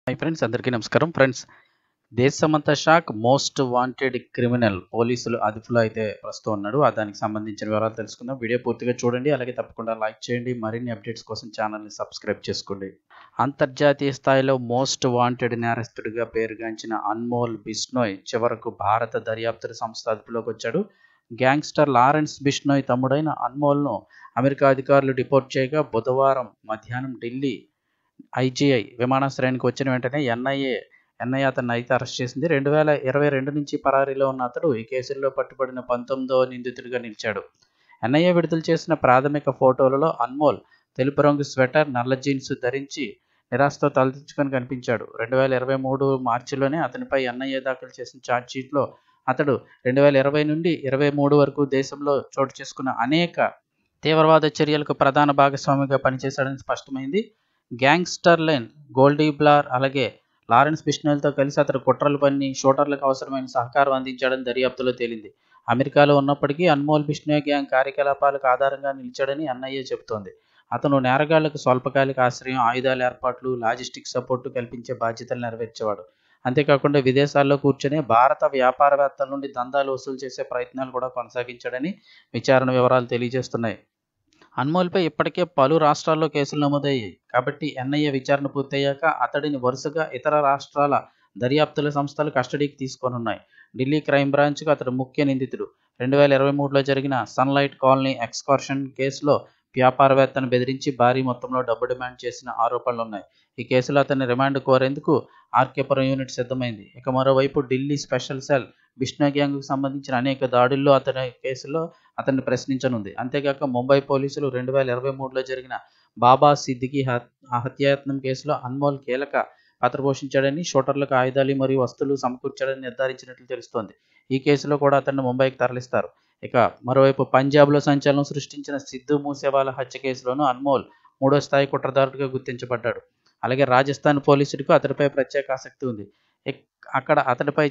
Hi friends, అందరికీ నమస్కారం. Friends, దేశమంతా షాక్. మోస్ట్ వాంటెడ్ క్రిమినల్ పోలీసులు అదుపులో అయితే ప్రస్తుతం ఉన్నాడు. దానికి సంబంధించిన వివరాలు తెలుసుకుందాం. వీడియో పూర్తిగా చూడండి, అలాగే తప్పకుండా లైక్ చేయండి. మరిన్ని అప్డేట్స్ కోసం ఛానల్ని సబ్స్క్రైబ్ చేసుకోండి. అంతర్జాతీయ స్థాయిలో మోస్ట్ వాంటెడ్ నేరస్తుడిగా పేరుగాంచిన అన్మోల్ బిష్నోయ్ చివరకు భారత దర్యాప్తు సంస్థ అదుపులోకి వచ్చాడు. గ్యాంగ్స్టర్ లారెన్స్ బిష్నోయ్ తమ్ముడైన అన్మోల్ను అమెరికా అధికారులు డిపోర్ట్ చేయగా బుధవారం మధ్యాహ్నం ఢిల్లీ ఐజీఐ విమానాశ్రయానికి వచ్చిన వెంటనే ఎన్ఐఏ అతన్ని అయితే అరెస్ట్ చేసింది. 2022 నుంచి పరారీలో ఉన్న అతడు ఈ కేసుల్లో పట్టుబడిన 19వ నిందితుడిగా నిలిచాడు. ఎన్ఐఏ విడుదల చేసిన ప్రాథమిక ఫోటోలలో అన్మోల్ తెలుపు రంగు స్వెటర్, నల్ల జీన్స్ ధరించి నిరాశతో తలదించుకొని కనిపించాడు. 2023 మార్చిలోనే అతనిపై ఎన్ఐఏ దాఖలు చేసిన ఛార్జ్షీట్లో అతడు 2020 నుండి 23 వరకు దేశంలో చోటు చేసుకున్న అనేక తీవ్రవాద చర్యలకు ప్రధాన భాగస్వామిగా పనిచేశాడని స్పష్టమైంది. గ్యాంగ్స్టర్ లైన్ గోల్డీ బ్లార్ అలాగే లారెన్స్ బిష్నోయ్లతో కలిసి అతడు కుట్రలు పన్ని షూటర్లకు అవసరమైన సహకారం అందించాడని దర్యాప్తులో తేలింది. అమెరికాలో ఉన్నప్పటికీ అన్మోల్ బిష్నోయ్ గ్యాంగ్ కార్యకలాపాలకు ఆధారంగా నిలిచాడని ఎన్ఐఏ చెబుతోంది. అతను నేరగాళ్లకు స్వల్పకాలిక ఆశ్రయం, ఆయుధాల ఏర్పాట్లు, లాజిస్టిక్ సపోర్టు కల్పించే బాధ్యతలు నెరవేర్చేవాడు. అంతేకాకుండా విదేశాల్లో కూర్చొని భారత వ్యాపారవేత్తల నుండి దందాలు వసూలు చేసే ప్రయత్నాలు కూడా కొనసాగించాడని విచారణ వివరాలు తెలియజేస్తున్నాయి. అన్మోల్పై ఇప్పటికే పలు రాష్ట్రాల్లో కేసులు నమోదయ్యాయి. కాబట్టి ఎన్ఐఏ విచారణ పూర్తయ్యాక అతడిని వరుసగా ఇతర రాష్ట్రాల దర్యాప్తుల సంస్థలు కస్టడీకి తీసుకోనున్నాయి. ఢిల్లీ క్రైమ్ బ్రాంచ్కు అతడు ముఖ్య నిందితుడు. 2023లో జరిగిన సన్లైట్ కాలనీ ఎక్స్కర్షన్ కేసులో వ్యాపారవేత్తను బెదిరించి భారీ మొత్తంలో డబ్బు డిమాండ్ చేసిన ఆరోపణలున్నాయి. ఈ కేసులో అతన్ని రిమాండ్ కోరేందుకు ఆర్కేపురం యూనిట్ సిద్ధమైంది. ఇక మరోవైపు ఢిల్లీ స్పెషల్ సెల్ బిష్నోయ్ గ్యాంగ్కు సంబంధించిన అనేక దాడుల్లో కేసులో అతన్ని ప్రశ్నించనుంది. అంతేకాక ముంబై పోలీసులు 2023లో జరిగిన బాబా సిద్దికీ హత్యాయత్నం కేసులో అన్మోల్ కీలక పాత్ర పోషించాడని, షూటర్లకు ఆయుధాలు మరియు వస్తువులు సమకూర్చాడని నిర్ధారించినట్లు తెలుస్తోంది. ఈ కేసులో కూడా అతన్ని ముంబైకి తరలిస్తారు. ఇక మరోవైపు పంజాబ్లో సంచలనం సృష్టించిన సిద్ధు మూసేవాలా హత్య కేసులోనూ అన్మోల్ 3వ స్థాయి కుట్రదారుడిగా గుర్తించబడ్డాడు. అలాగే రాజస్థాన్ పోలీసులకు అతడిపై ప్రత్యేక ఆసక్తి ఉంది. అక్కడ అతడిపై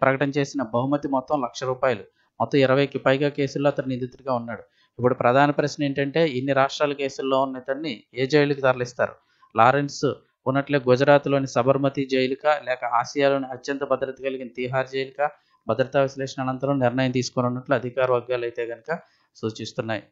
ప్రకటన చేసిన బహుమతి మొత్తం ₹1,00,000. మొత్తం 20కి పైగా కేసుల్లో అతడు నిందితుడిగా ఉన్నాడు. ఇప్పుడు ప్రధాన ప్రశ్న ఏంటంటే, ఇన్ని రాష్ట్రాల కేసుల్లో ఉన్న ఇతన్ని ఏ జైలుకి తరలిస్తారు? లారెన్స్ ఉన్నట్లే గుజరాత్లోని సబర్మతి జైలుకా, లేక ఆసియాలోని అత్యంత భద్రత కలిగిన తిహార్ జైలుకా? భద్రతా విశ్లేషణ అనంతరం నిర్ణయం తీసుకోనున్నట్లు అధికార వర్గాలు అయితే కనుక సూచిస్తున్నాయి.